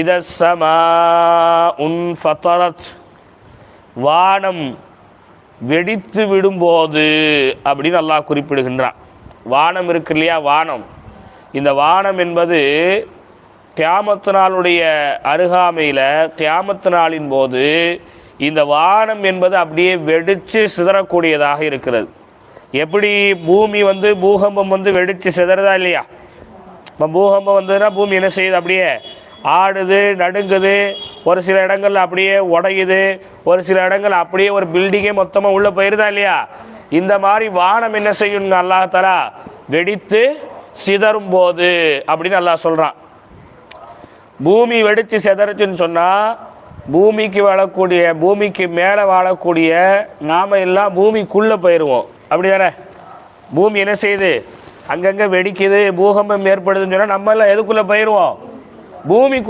இதஸ்ஸமா உன்ஃபதரத், வானம் வெடித்து விடும்போது அப்படின்னு அல்லாஹ் குறிப்பிடுகின்றான். வானம் இருக்கு இல்லையா, வானம், இந்த வானம் என்பது கியாமத்து நாளுடைய அருகாமையில், கியாமத்து நாளின் போது இந்த வானம் என்பது அப்படியே வெடித்து சிதறக்கூடியதாக இருக்கிறது. எப்படி பூமி பூகம்பம் வெடித்து சிதறதா இல்லையா? இப்போ பூகம்பம் வந்ததுன்னா பூமி என்ன செய்யுது, அப்படியே ஆடுது, நடுங்குது, ஒரு சில இடங்கள் அப்படியே உடையுது, ஒரு சில இடங்கள் அப்படியே ஒரு பில்டிங்கே மொத்தமாக உள்ளே போயிருதா இல்லையா? இந்த மாதிரி வானம் என்ன செய்யுங்க, அல்லாஹ் தஆலா வெடித்து சிதறும் போது அப்படின்னு அல்லாஹ் சொல்கிறான். பூமி வெடித்து சிதறுச்சுன்னு சொன்னால் பூமிக்கு மேலே வாழக்கூடிய நாம எல்லாம் பூமிக்குள்ளே போயிடுவோம், அப்படி தானே? பூமி என்ன செய்யுது, அங்கங்கே வெடிக்குது, பூகம்பம் ஏற்படுதுன்னு சொன்னால் நம்ம எல்லாம் எதுக்குள்ளே போயிடுவோம், பூமிக்கு